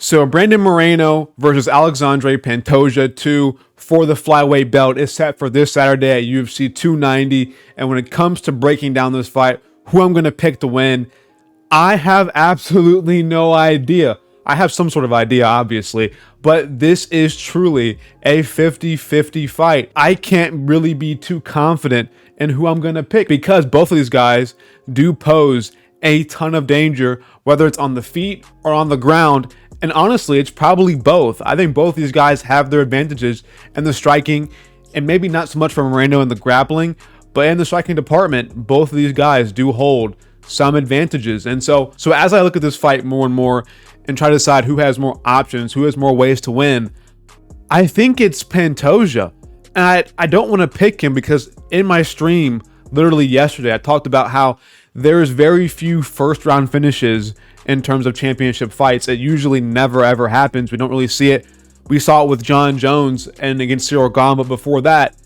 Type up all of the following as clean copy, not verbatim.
So Brandon Moreno versus Alexandre Pantoja 2 for the flyweight belt is set for this Saturday at UFC 290. And when it comes to breaking down this fight, who I'm going to pick to win, I have absolutely no idea. I have some sort of idea, obviously, but this is truly a 50-50 fight. I can't really be too confident in who I'm going to pick because both of these guys do pose a ton of danger, whether it's on the feet or on the ground. And honestly, it's probably both. I think both these guys have their advantages in the striking, and maybe not so much for Moreno in the grappling, but in the striking department, both of these guys do hold some advantages. And so as I look at this fight more and more and try to decide who has more options, who has more ways to win, I think it's Pantoja. And I don't want to pick him because in my stream, literally yesterday, I talked about how there's very few first round finishes in terms of championship fights. It usually never ever happens. We don't really see it. We saw it with John Jones and against Cyril Gane, but before that,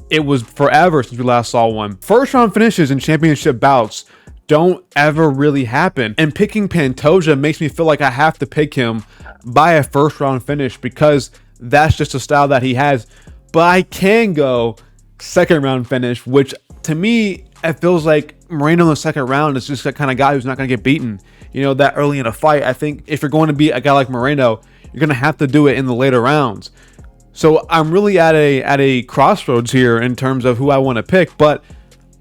it was forever since we last saw one. First round finishes in championship bouts don't ever really happen. And picking Pantoja makes me feel like I have to pick him by a first round finish because that's just a style that he has. But I can go second round finish, which to me, it feels like Moreno in the second round is just that kind of guy who's not going to get beaten, that early in a fight. I think if you're going to beat a guy like Moreno, you're going to have to do it in the later rounds. So I'm really at a crossroads here in terms of who I want to pick, but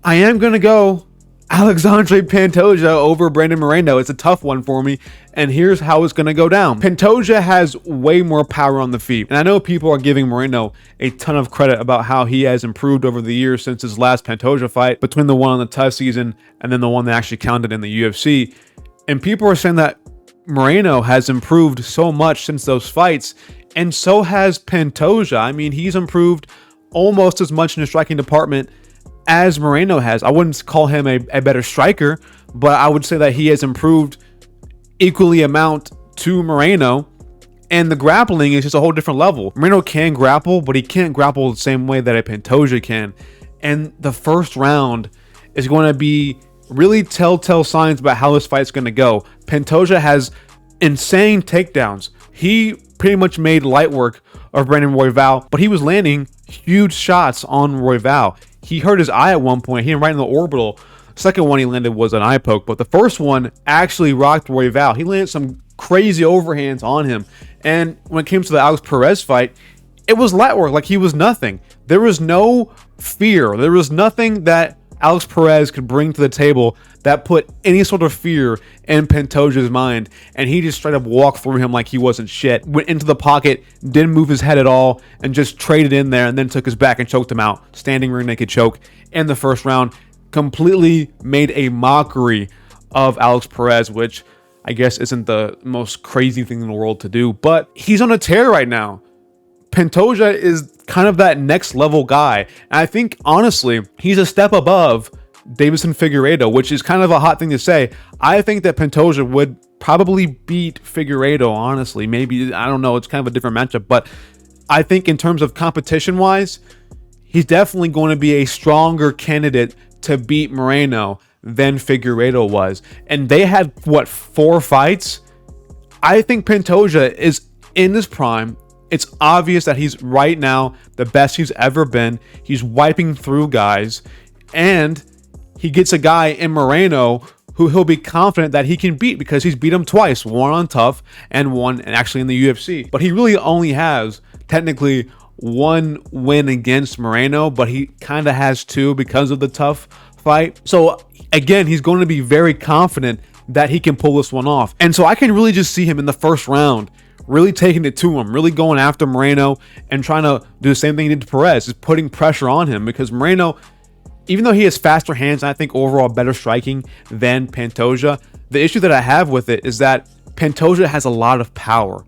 I am going to go Alexandre Pantoja over Brandon Moreno. It's a tough one for me, and here's how it's going to go down. Pantoja has way more power on the feet, and I know people are giving Moreno a ton of credit about how he has improved over the years since his last Pantoja fight, between the one on the TUS season and then the one that actually counted in the UFC. And people are saying that Moreno has improved so much since those fights, and so has Pantoja. I mean, he's improved almost as much in the striking department as Moreno has. I wouldn't call him a better striker, but I would say that he has improved equally amount to Moreno. And the grappling is just a whole different level. Moreno can grapple, but he can't grapple the same way that a Pantoja can. And the first round is going to be really telltale signs about how this fight's going to go. Pantoja has insane takedowns. He pretty much made light work of Brandon Royval, but he was landing huge shots on Royval. He hurt hit his eye at one point. He hit him right in the orbital. Second one he landed was an eye poke, but the first one actually rocked Royval. He landed some crazy overhands on him. And when it came to the Alex Perez fight, it was light work, like he was nothing. There was no fear. There was nothing that Alex Perez could bring to the table that put any sort of fear in Pantoja's mind, and he just straight up walked through him like he wasn't shit. Went into the pocket, didn't move his head at all, and just traded in there and then took his back and choked him out. Standing rear naked choke in the first round. Completely made a mockery of Alex Perez, which I guess isn't the most crazy thing in the world to do, but he's on a tear right now. Pantoja is kind of that next level guy. And I think, honestly, he's a step above Deiveson Figueiredo, which is kind of a hot thing to say. I think that Pantoja would probably beat Figueiredo, honestly. Maybe, I don't know, it's kind of a different matchup. But I think in terms of competition-wise, he's definitely going to be a stronger candidate to beat Moreno than Figueiredo was. And they had, 4 fights? I think Pantoja is in his prime. It's obvious that he's right now the best he's ever been. He's wiping through guys, and he gets a guy in Moreno who he'll be confident that he can beat because he's beat him twice, one on tough and one actually in the UFC. But he really only has technically one win against Moreno, but he kind of has 2 because of the tough fight. So again, he's going to be very confident that he can pull this one off. And so I can really just see him in the first round really taking it to him, really going after Moreno and trying to do the same thing he did to Perez, is putting pressure on him, because Moreno, even though he has faster hands and I think overall better striking than Pantoja, the issue that I have with it is that Pantoja has a lot of power,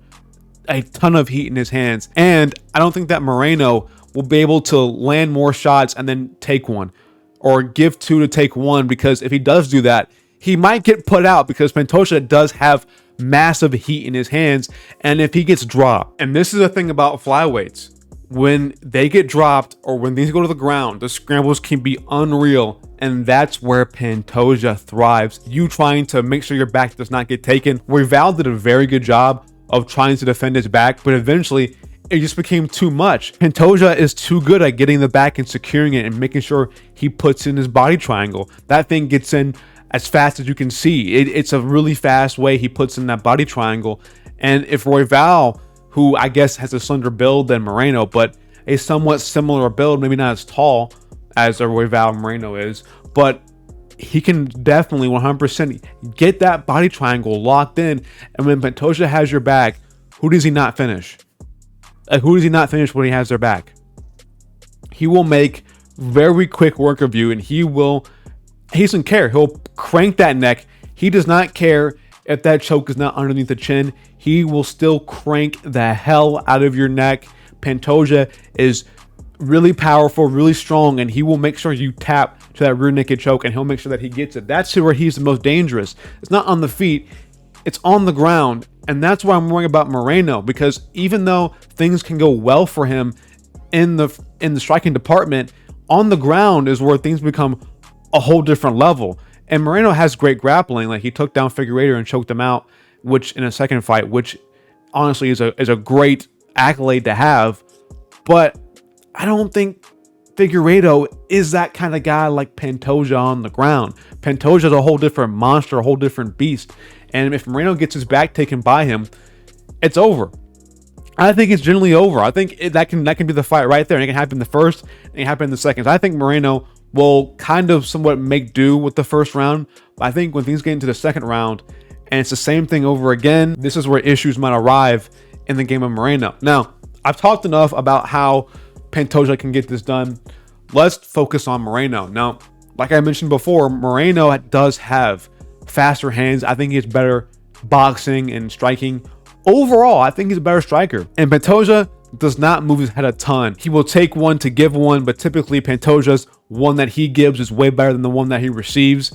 a ton of heat in his hands, and I don't think that Moreno will be able to land more shots and then take one, or give 2 to take 1, because if he does do that, he might get put out because Pantoja does have massive heat in his hands. And if he gets dropped, and this is the thing about flyweights, when they get dropped or when these go to the ground, the scrambles can be unreal, and that's where Pantoja thrives. You trying to make sure your back does not get taken. Royval did a very good job of trying to defend his back, but eventually it just became too much. Pantoja is too good at getting the back and securing it and making sure he puts in his body triangle. That thing gets in as fast as you can see. It's a really fast way he puts in that body triangle. And if Royval, who I guess has a slender build than Moreno, but a somewhat similar build, maybe not as tall as a Royval Moreno is, but he can definitely 100% get that body triangle locked in. And when Pantoja has your back, who does he not finish? Who does he not finish when he has their back? He will make very quick work of you, and he doesn't care. He'll crank that neck. He does not care if that choke is not underneath the chin. He will still crank the hell out of your neck. Pantoja is really powerful, really strong, and he will make sure you tap to that rear naked choke, and he'll make sure that he gets it. That's where he's the most dangerous. It's not on the feet, it's on the ground. And that's why I'm worrying about Moreno, because even though things can go well for him in the striking department, on the ground is where things become a whole different level. And Moreno has great grappling. Like, he took down Figueiredo and choked him out, which in a second fight, which honestly is a great accolade to have. But I don't think Figueiredo is that kind of guy like Pantoja on the ground. Pantoja is a whole different monster, a whole different beast. And if Moreno gets his back taken by him, it's over. I think it's generally over. I think that can be the fight right there. And it can happen in the first, and it can happen in the second. I think Moreno will kind of somewhat make do with the first round. But I think when things get into the second round, and it's the same thing over again, this is where issues might arrive in the game of Moreno. Now, I've talked enough about how Pantoja can get this done. Let's focus on Moreno. Now, like I mentioned before, Moreno does have faster hands. I think he's better boxing and striking. Overall, I think he's a better striker. And Pantoja does not move his head a ton. He will take one to give one, but typically Pantoja's one that he gives is way better than the one that he receives.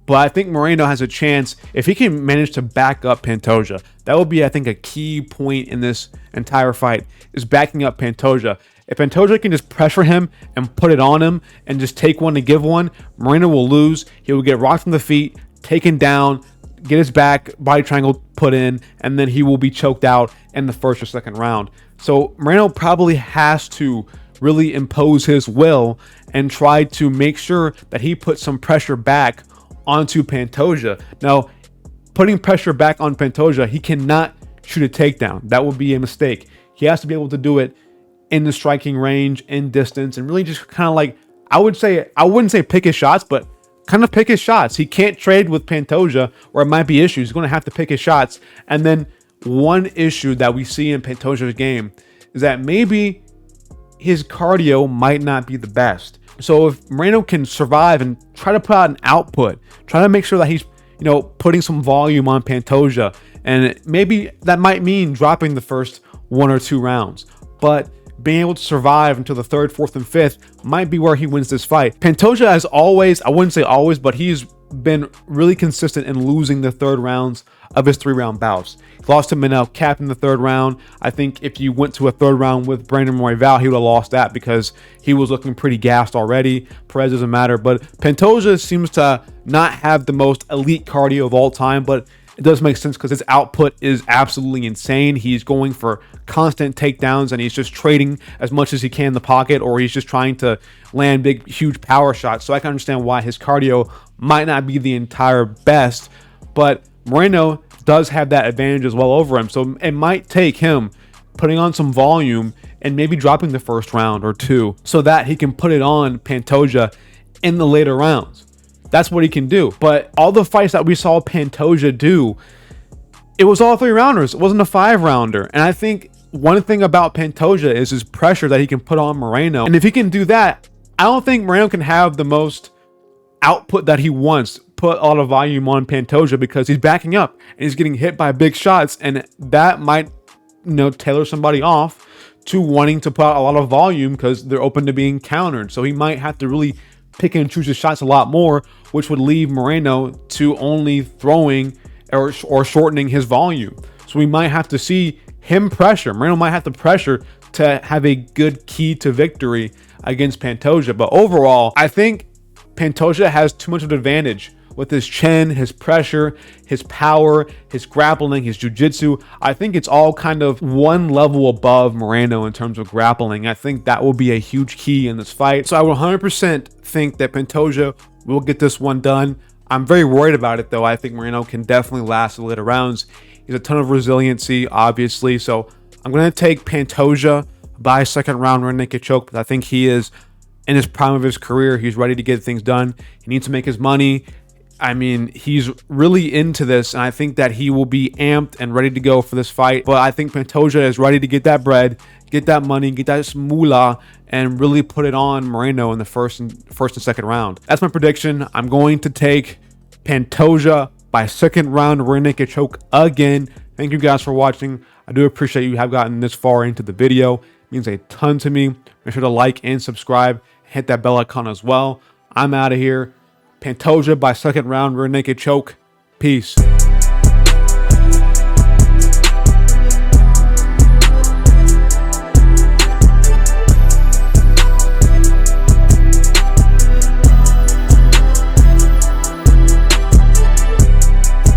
But I think Moreno has a chance if he can manage to back up Pantoja. That would be, I think, a key point in this entire fight, is backing up Pantoja. If Pantoja can just pressure him and put it on him and just take one to give one, Moreno will lose. He will get rocked from the feet, taken down, get his back body triangle put in, and then he will be choked out in the first or second round. So Moreno probably has to really impose his will and try to make sure that he puts some pressure back onto Pantoja. Now, putting pressure back on Pantoja, he cannot shoot a takedown. That would be a mistake. He has to be able to do it in the striking range, in distance, and really just kind of like, I wouldn't say pick his shots, but kind of pick his shots. He can't trade with Pantoja, or it might be issues. He's going to have to pick his shots. And then one issue that we see in Pantoja's game is that maybe his cardio might not be the best. So if Moreno can survive and try to put out an output, try to make sure that he's, putting some volume on Pantoja, and maybe that might mean dropping the first 1 or 2 rounds, but being able to survive until the 3rd, 4th, and 5th might be where he wins this fight. Pantoja has always, I wouldn't say always, but he's been really consistent in losing the 3rd rounds of his 3-round bouts. He lost to Moreno, capped in the 3rd round. I think if you went to a 3rd round with Brandon Royval, he would have lost that because he was looking pretty gassed already. Perez doesn't matter, but Pantoja seems to not have the most elite cardio of all time, but it does make sense because his output is absolutely insane. He's going for constant takedowns, and he's just trading as much as he can in the pocket, or he's just trying to land big, huge power shots. So I can understand why his cardio might not be the entire best, but Moreno does have that advantage as well over him. So it might take him putting on some volume and maybe dropping the first round or 2 so that he can put it on Pantoja in the later rounds. That's what he can do. But all the fights that we saw Pantoja do, it was all 3-rounders. It wasn't a 5-rounder. And I think one thing about Pantoja is his pressure that he can put on Moreno. And if he can do that, I don't think Moreno can have the most output that he wants, put a lot of volume on Pantoja, because he's backing up and he's getting hit by big shots. And that might, tailor somebody off to wanting to put out a lot of volume because they're open to being countered. So he might have to really pick and choose his shots a lot more, which would leave Moreno to only throwing or shortening his volume. So we might have to see him pressure. Moreno might have to pressure to have a good key to victory against Pantoja. But overall, I think Pantoja has too much of an advantage with his chin, his pressure, his power, his grappling, his jiu-jitsu. I think it's all kind of one level above Moreno in terms of grappling. I think that will be a huge key in this fight. So I would 100% think that Pantoja will get this one done. I'm very worried about it though. I think Moreno can definitely last the later rounds. He's a ton of resiliency, obviously. So I'm going to take Pantoja by second round rear naked choke, but I think he is in his prime of his career. He's ready to get things done. He needs to make his money. I mean, he's really into this, and I think that he will be amped and ready to go for this fight. But I think Pantoja is ready to get that bread, get that money, get that moolah, and really put it on Moreno in the first and second round. That's my prediction. I'm going to take Pantoja by second round rear naked choke again. Thank you guys for watching. I do appreciate you have gotten this far into the video. It means a ton to me. Make sure to like and subscribe. Hit that bell icon as well. I'm out of here. Pantoja by second round rear naked choke. Peace.